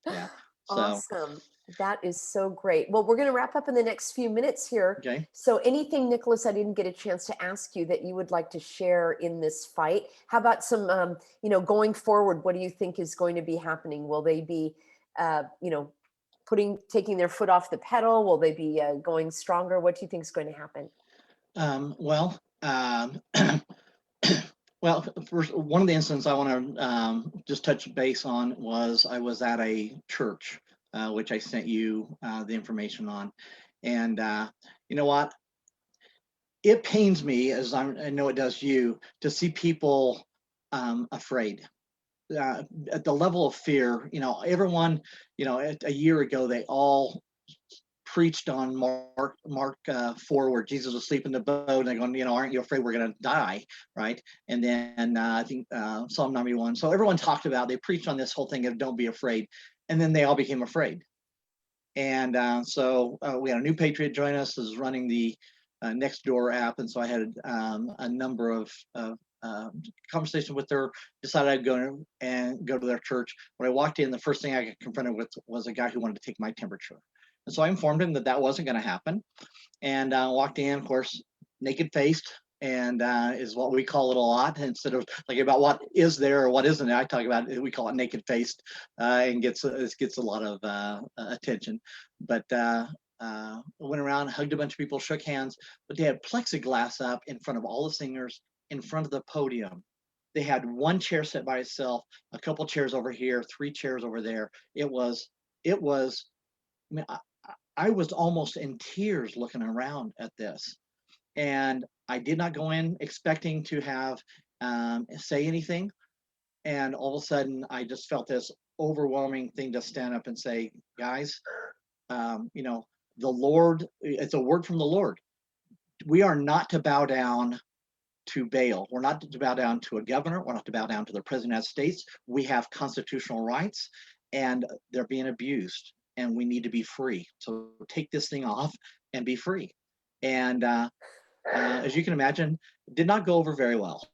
Yeah. So, Awesome. That is so great. Well, we're going to wrap up in the next few minutes here. okay. So anything, Nicholas, I didn't get a chance to ask you that you would like to share in this fight? How about some, going forward, what do you think is going to be happening? Will they be, taking their foot off the pedal? Will they be going stronger? What do you think is going to happen? Well, well, first, one of the incidents I want to just touch base on was, I was at a church, which I sent you the information on. And you know what? It pains me, as I know it does you, to see people afraid. At the level of fear, everyone, a year ago, they all preached on Mark 4, where Jesus was asleep in the boat, and they're going, aren't you afraid we're going to die, right? And then I think Psalm 91. So everyone talked about, they preached on this whole thing of don't be afraid, and then they all became afraid. And so we had a new patriot join us, is running the Nextdoor app, and so I had a number of conversation with her. Decided I'd go to their church. When I walked in, the first thing I got confronted with was a guy who wanted to take my temperature. And so I informed him that that wasn't going to happen, and walked in, of course, naked faced, and is what we call it a lot. Instead of like about what is there or what isn't there, I talk about it, we call it naked faced, and gets a lot of attention. But went around, hugged a bunch of people, shook hands, but they had plexiglass up in front of all the singers, in front of the podium. They had one chair set by itself, a couple chairs over here, 3 chairs over there. It was. I mean, I was almost in tears looking around at this, and I did not go in expecting to have say anything. And all of a sudden, I just felt this overwhelming thing to stand up and say, guys, the Lord, it's a word from the Lord. We are not to bow down to Baal. We're not to bow down to a governor. We're not to bow down to the President of the United States. We have constitutional rights, and they're being abused, and we need to be free. So take this thing off and be free. And as you can imagine, it did not go over very well.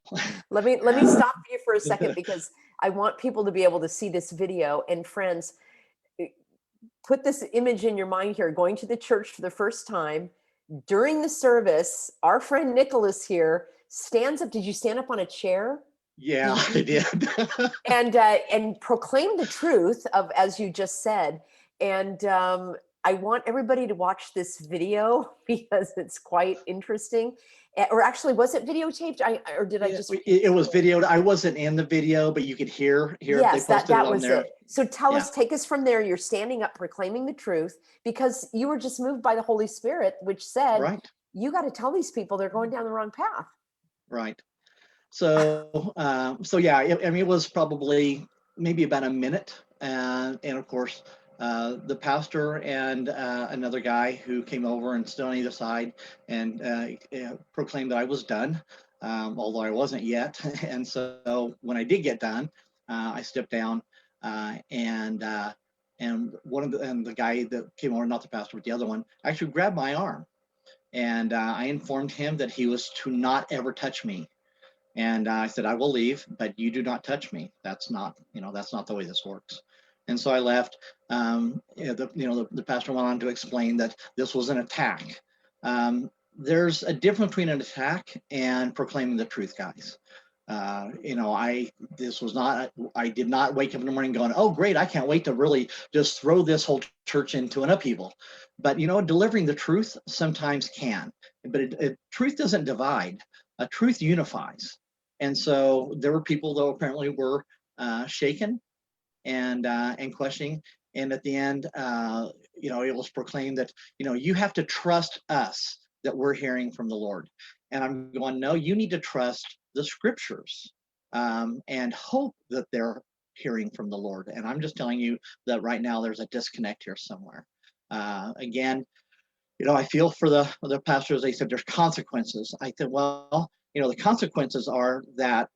Let me stop you for a second, because I want people to be able to see this video. And friends, put this image in your mind here, going to the church for the first time. During the service, our friend Nicholas here stands up. Did you stand up on a chair? Yeah, I did. And proclaim the truth of, as you just said. And I want everybody to watch this video, because it's quite interesting. Or actually, was it videotaped? Or did I just? It was videoed. I wasn't in the video, but you could hear Yes, they that posted it on was there. it. So tell Yeah. us, take us from there. You're standing up, proclaiming the truth, because you were just moved by the Holy Spirit, which said, Right. you got to tell these people they're going down the wrong path. Right. So, yeah, I mean, it was probably maybe about a minute, and of course, the pastor and another guy who came over and stood on either side and proclaimed that I was done, although I wasn't yet. And so when I did get done, I stepped down, and the guy that came over, not the pastor, but the other one, actually grabbed my arm, and I informed him that he was to not ever touch me. And I said, I will leave, but you do not touch me. That's not the way this works. And so I left. The pastor went on to explain that this was an attack. There's a difference between an attack and proclaiming the truth, guys. I did not wake up in the morning going, oh, great, I can't wait to really just throw this whole church into an upheaval. But, delivering the truth sometimes can. But truth doesn't divide. Truth unifies. And so there were people that apparently were shaken and questioning. And at the end, it was proclaimed that, you have to trust us. that we're hearing from the Lord. And I'm going, no, you need to trust the scriptures, and hope that they're hearing from the Lord. And I'm just telling you that right now there's a disconnect here somewhere. Again, I feel for the pastors. They said there's consequences. I said, well, the consequences are that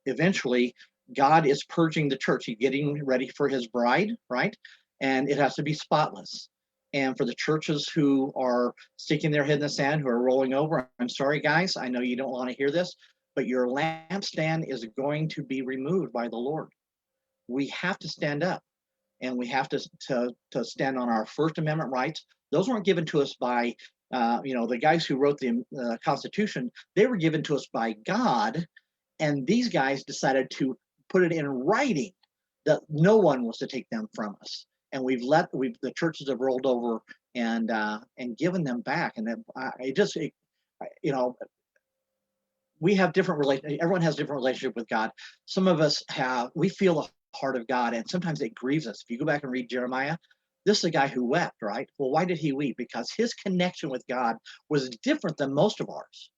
eventually God is purging the church. He's getting ready for his bride, right? And it has to be spotless. And for the churches who are sticking their head in the sand, who are rolling over, I'm sorry, guys, I know you don't want to hear this, but your lampstand is going to be removed by the Lord. We have to stand up, and we have to stand on our First Amendment rights. Those weren't given to us by the guys who wrote the Constitution. They were given to us by God, and these guys decided to put it in writing that no one was to take them from us. And the churches have rolled over and given them back. And we have different everyone has different relationship with God. Some of us we feel the heart of God, and sometimes it grieves us. If you go back and read Jeremiah, this is a guy who wept, right? Well, why did he weep? Because his connection with God was different than most of ours.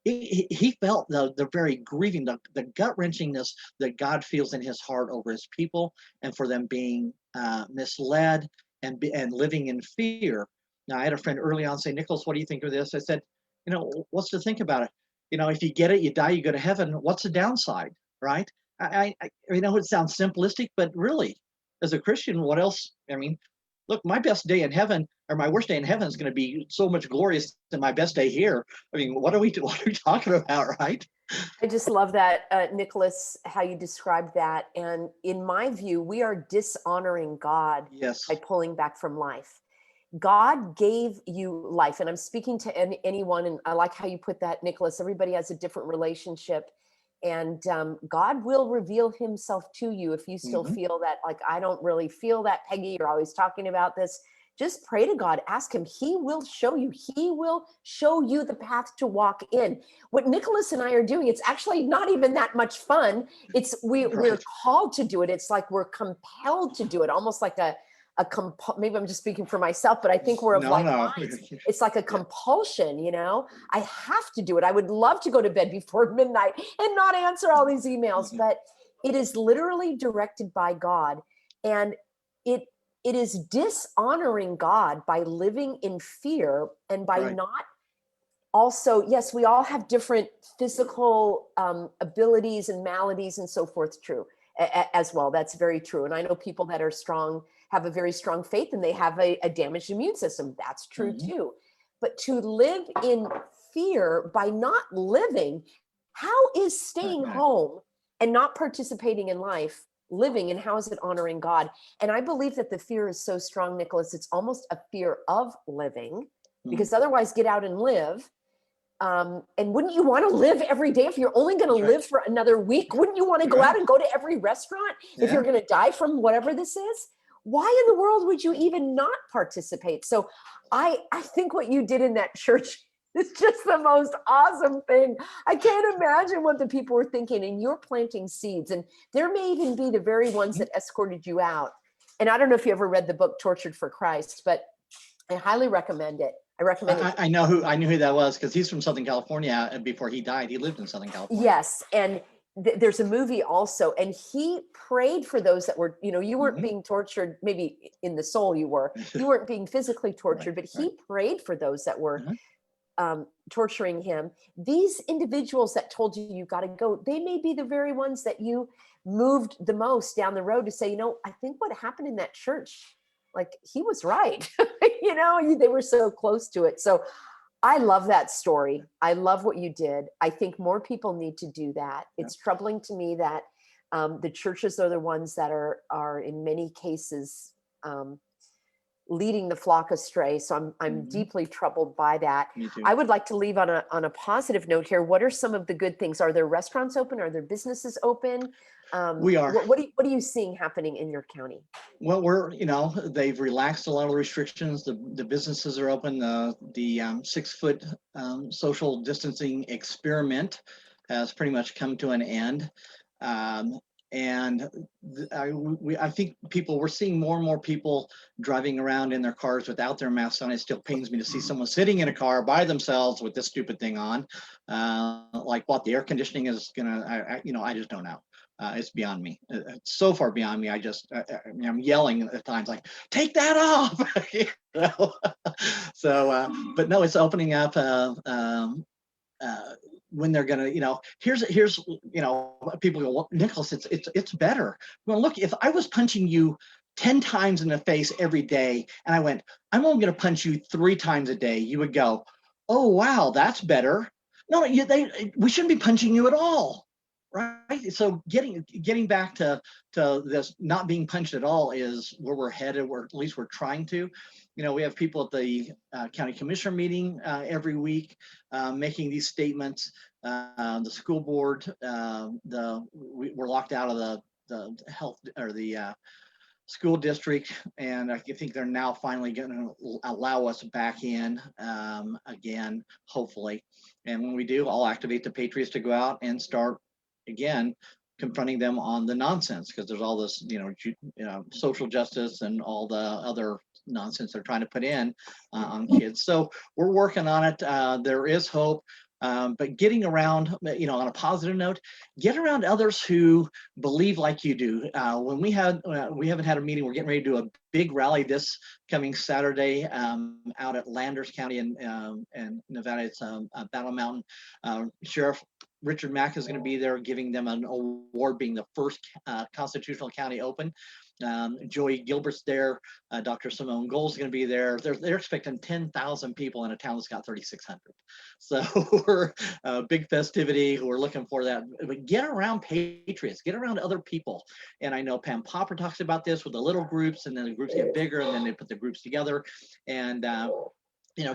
He felt the very grieving, the gut-wrenchingness that God feels in his heart over his people, and for them being misled and living in fear. Now, I had a friend early on say, Nicholas, what do you think of this? I said, what's to think about it? If you get it, you die, you go to heaven. What's the downside, right? I know it sounds simplistic, but really, as a Christian, what else? I mean, look, my best day in heaven, or my worst day in heaven, is going to be so much glorious than my best day here. I mean, what are we talking about, right? I just love that, Nicholas, how you described that. And in my view, we are dishonoring God Yes. by pulling back from life. God gave you life, and I'm speaking to anyone, and I like how you put that, Nicholas. Everybody has a different relationship, and God will reveal himself to you. If you still feel that, like, I don't really feel that, Peggy, you're always talking about this, just pray to God, ask him. He will show you. He will show you the path to walk in. What Nicholas and I are doing, it's actually not even that much fun. We're called to do it. It's like we're compelled to do it, almost like maybe I'm just speaking for myself, but I think we're of like minds. It's like a compulsion, I have to do it. I would love to go to bed before midnight and not answer all these emails, but it is literally directed by God. And it is dishonoring God by living in fear, and by not also, yes, we all have different physical abilities and maladies and so forth, true, as well. That's very true. And I know people that are strong, have a very strong faith, and they have a damaged immune system. That's true too. But to live in fear by not living, how is staying home and not participating in life living, and how is it honoring God? And I believe that the fear is so strong, Nicholas, it's almost a fear of living, because otherwise get out and live. And wouldn't you want to live every day? If you're only going to live for another week, wouldn't you want to go out and go to every restaurant if you're going to die from whatever this is? Why in the world would you even not participate? So I think what you did in that church is just the most awesome thing. I can't imagine what the people were thinking, and you're planting seeds, and there may even be the very ones that escorted you out. And I don't know if you ever read the book Tortured for Christ, but I highly recommend it. I recommend it. I knew who that was, because he's from Southern California, and before he died, he lived in Southern California. Yes, and there's a movie also, and he prayed for those that were, you weren't being tortured, maybe in the soul you weren't being physically tortured, but he prayed for those that were torturing him. These individuals that told you got to go, they may be the very ones that you moved the most down the road to say, I think what happened in that church, like, he was right. They were so close to it. So I love that story. I love what you did. I think more people need to do that. It's troubling to me that the churches are the ones that are in many cases leading the flock astray. So I'm deeply troubled by that. Me too. I would like to leave on a positive note here. What are some of the good things? Are there restaurants open? Are there businesses open? We are. What are you seeing happening in your county? Well, they've relaxed a lot of restrictions. The businesses are open. The 6-foot social distancing experiment has pretty much come to an end. And I think we're seeing more and more people driving around in their cars without their masks on. It still pains me to see someone sitting in a car by themselves with this stupid thing on. Like what the air conditioning is gonna, I just don't know. It's beyond me. It's so far beyond me. I'm yelling at times like, take that off. So, but no, it's opening up. When they're gonna, here's, people go, well, Nicholas, it's better. Well, look, if I was punching you 10 times in the face every day, and I went, I'm only gonna punch you 3 times a day, you would go, oh wow, that's better. No, we shouldn't be punching you at all, right? So getting back to this not being punched at all is where we're headed, or at least we're trying to. We have people at the county commissioner meeting every week making these statements. The school board, we're locked out of the health or the school district, and I think they're now finally going to allow us back in again, hopefully. And when we do, I'll activate the Patriots to go out and start again confronting them on the nonsense, because there's all this, social justice and all the other nonsense they're trying to put in on kids. So we're working on it. There is hope. But getting around, on a positive note, get around others who believe like you do. When we haven't had a meeting, we're getting ready to do a big rally this coming Saturday out at Landers County in Nevada. It's Battle Mountain. Sheriff Richard Mack is going to be there, giving them an award, being the first constitutional county open. Joey Gilbert's there. Dr. Simone Gold's going to be there. They're expecting 10,000 people in a town that's got 3,600. So we're big festivity. We're looking for that. But get around patriots, get around other people. And I know Pam Popper talks about this with the little groups, and then the groups get bigger, and then they put the groups together. And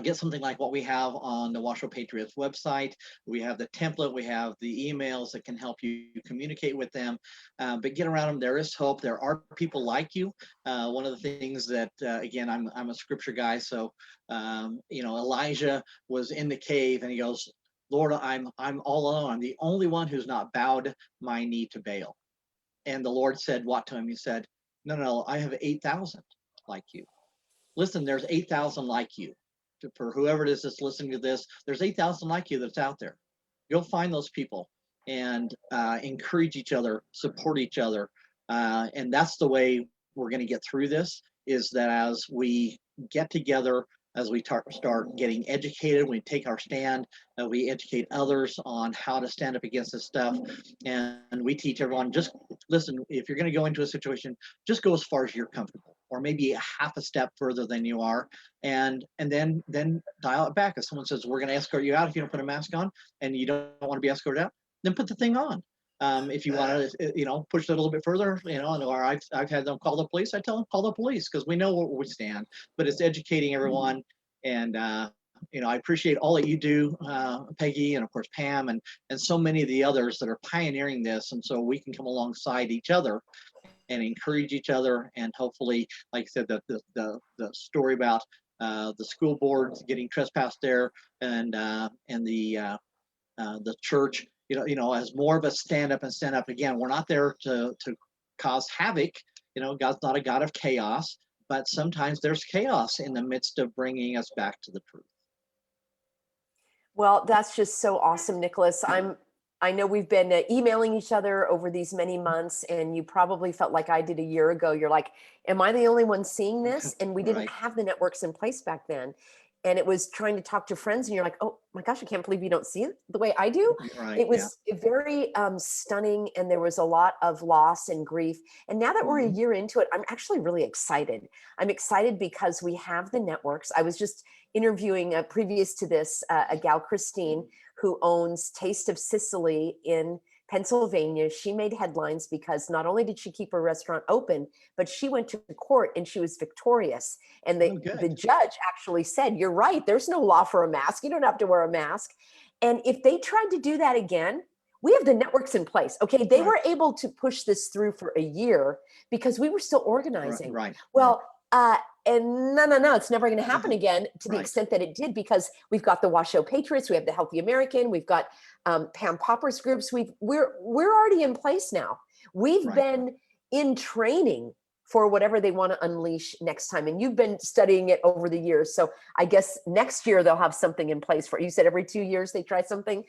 get something like what we have on the Washoe Patriots website. We have the template, we have the emails that can help you communicate with them, but get around them. There is hope. There are people like you. One of the things that, again, I'm a scripture guy, so, Elijah was in the cave and he goes, Lord, I'm all alone. I'm the only one who's not bowed my knee to Baal. And the Lord said what to him? He said, no, I have 8,000 like you. Listen, there's 8,000 like you. For whoever it is that's listening to this, there's 8,000 like you that's out there. Go find those people and encourage each other, support each other. And that's the way we're going to get through this, is that as we get together, as we start getting educated, we take our stand, we educate others on how to stand up against this stuff. And we teach everyone, just listen, if you're going to go into a situation, just go as far as you're comfortable, or maybe a half a step further than you are, and then dial it back. If someone says, we're going to escort you out if you don't put a mask on, and you don't want to be escorted out, then put the thing on. If you want to, push it a little bit further, or I've had them call the police. I tell them, call the police, because we know where we stand. But it's educating everyone, and I appreciate all that you do, Peggy, and of course Pam, and so many of the others that are pioneering this, and so we can come alongside each other and encourage each other, and hopefully, like I said, the story about the school board getting trespassed there, and the church, as more of a stand up again. We're not there to cause havoc. God's not a God of chaos, but sometimes there's chaos in the midst of bringing us back to the truth. Well, that's just so awesome, Nicholas. I know we've been emailing each other over these many months, and you probably felt like I did a year ago. You're like, am I the only one seeing this? And we didn't Right. have the networks in place back then. And it was trying to talk to friends, and you're like, oh my gosh, I can't believe you don't see it the way I do. Right. It was very stunning, and there was a lot of loss and grief. And now that we're a year into it, I'm actually really excited. I'm excited because we have the networks. I was just interviewing previous to this a gal, Christine, who owns Taste of Sicily in Pennsylvania. She made headlines because not only did she keep her restaurant open, but she went to court and she was victorious. And the judge actually said, you're right, there's no law for a mask. You don't have to wear a mask. And if they tried to do that again, we have the networks in place. Okay, they were able to push this through for a year because we were still organizing. Right. Well, and no, it's never going to happen again to the extent that it did, because we've got the Washoe Patriots, we have the Healthy American, we've got Pam Popper's groups. We're already in place now. We've Right. been in training for whatever they want to unleash next time. And you've been studying it over the years. So I guess next year they'll have something in place for it. You said every 2 years they try something.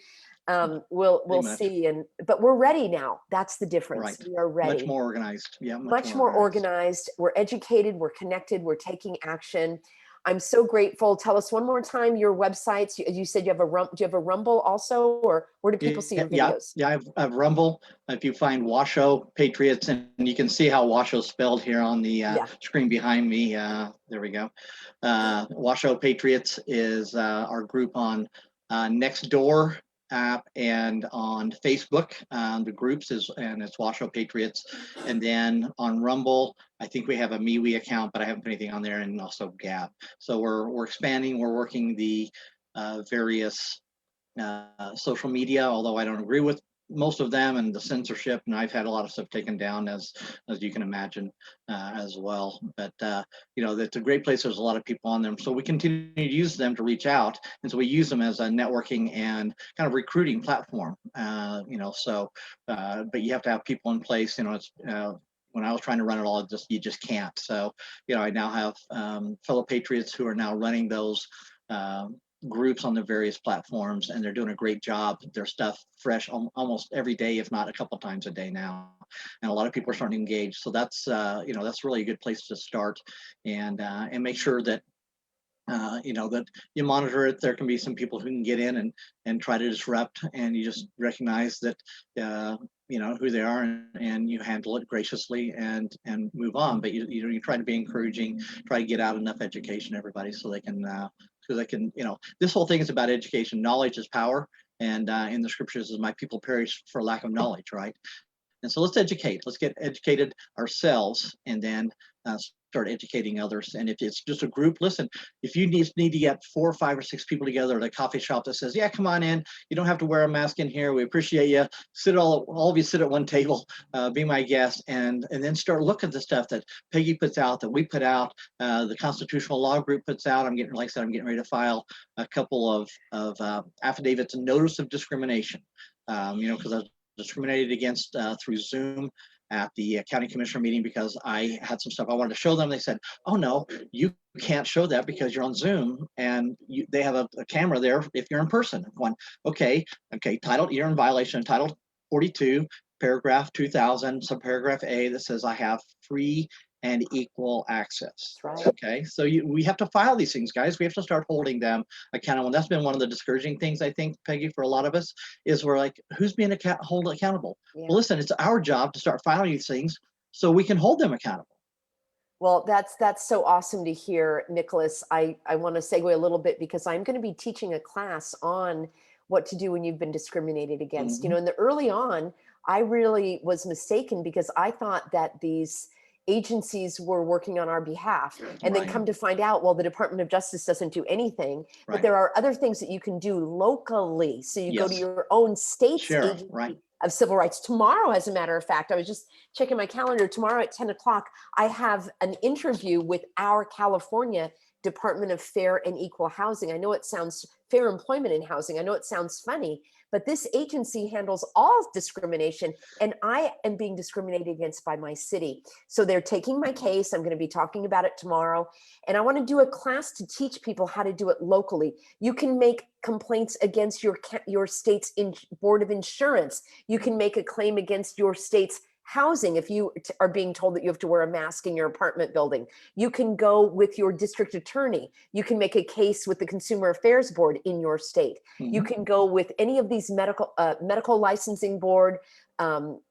We'll Pretty much. see. But we're ready now. That's the difference. Right. We are Much ready. more organized. Yeah, much Much more more organized. organized. We're educated. We're connected. We're taking action. I'm so grateful. Tell us one more time your websites. You said you have do you have a Rumble also, or where do people see Yeah, your yeah, videos? yeah. I've Rumble. If you find Washoe Patriots, and you can see how Washoe's spelled here on the Yeah. screen behind me. There we go. Washoe Patriots is our group on Nextdoor app and on Facebook. The groups it's Washoe Patriots, and then on Rumble, I think we have a MeWe account, but I haven't put anything on there, and also Gap. So we're expanding. We're working the various social media, although I don't agree with most of them and the censorship, and I've had a lot of stuff taken down, as you can imagine, as well. But that's a great place. There's a lot of people on them, so we continue to use them to reach out, and so we use them as a networking and kind of recruiting platform. But you have to have people in place. It's when I was trying to run it all, you just can't. So I now have fellow patriots who are now running those groups on the various platforms, and they're doing a great job. Their stuff fresh almost every day, if not a couple times a day now, and a lot of people are starting to engage. So that's that's really a good place to start, and make sure that that you monitor it. There can be some people who can get in and try to disrupt, and you just recognize that who they are, and you handle it graciously and move on. But you try to be encouraging, try to get out enough education to everybody so they can this whole thing is about education. Knowledge is power, and in the scriptures is my people perish for lack of knowledge, right? And so let's educate. Let's get educated ourselves, and then start educating others. And if it's just a group, listen, if you need to get 4 or 5 or 6 people together at a coffee shop that says, yeah, come on in. You don't have to wear a mask in here. We appreciate you. Sit all of you sit at one table, be my guest, and then start looking at the stuff that Peggy puts out, that we put out, the Constitutional Law Group puts out. I'm getting ready to file a couple of affidavits and notice of discrimination, because I was discriminated against through Zoom at the county commissioner meeting because I had some stuff I wanted to show them. They said, oh no, you can't show that because you're on Zoom, and they have a camera there if you're in person. One, okay, title, you're in violation of Title 42, paragraph 2000, subparagraph A, that says I have free and equal access. That's right. Okay, so we have to file these things, guys. We have to start holding them accountable. And that's been one of the discouraging things, I think, Peggy, for a lot of us, is we're like, who's being held accountable? Yeah. Well, listen, it's our job to start filing these things so we can hold them accountable. Well, that's so awesome to hear, Nicholas. I want to segue a little bit because I'm going to be teaching a class on what to do when you've been discriminated against. Mm-hmm. In the early on, I really was mistaken because I thought that these agencies were working on our behalf, and then Right. come to find out, well, the Department of Justice doesn't do anything, but Right. there are other things that you can do locally. So you go to Yes. your own state's Sure. agency Right. of civil rights. Tomorrow, as a matter of fact, I was just checking my calendar. Tomorrow at 10 o'clock, I have an interview with our California Department of Fair and Equal Housing. I know it sounds fair employment in housing. I know it sounds funny, but this agency handles all discrimination, and I am being discriminated against by my city. So they're taking my case. I'm going to be talking about it tomorrow, and I want to do a class to teach people how to do it locally. You can make complaints against your state's board of insurance. You can make a claim against your state's housing if you are being told that you have to wear a mask in your apartment building. You can go with your district attorney. You can make a case with the Consumer Affairs Board in your state. Mm-hmm. You can go with any of these medical licensing board,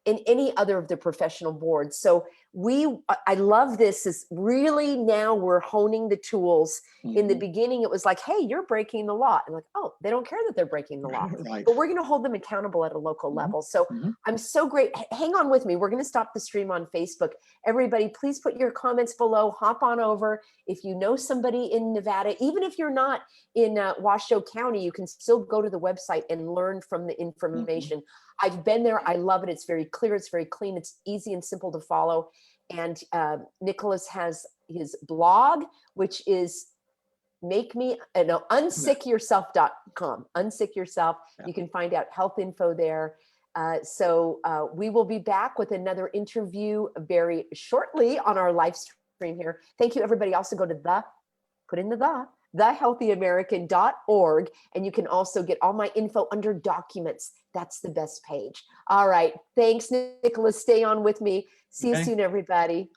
in any other of the professional boards. So I love this. Is really now we're honing the tools. Mm-hmm. In the beginning, it was like, hey, you're breaking the law. And like, oh, they don't care that they're breaking the law. Right. But we're going to hold them accountable at a local Mm-hmm. level. So Mm-hmm. I'm so great. Hang on with me. We're going to stop the stream on Facebook. Everybody, please put your comments below. Hop on over. If you know somebody in Nevada, even if you're not in Washoe County, you can still go to the website and learn from the information. Mm-hmm. I've been there. I love it. It's very clear. It's very clean. It's easy and simple to follow. And Nicholas has his blog, which is unsickyourself.com. Unsick Yourself. Yeah. You can find out health info there. We will be back with another interview very shortly on our live stream here. Thank you, everybody. Also go to thehealthyamerican.org, and you can also get all my info under documents. That's the best page. All right. Thanks, Nicholas. Stay on with me. See you Okay. soon, everybody.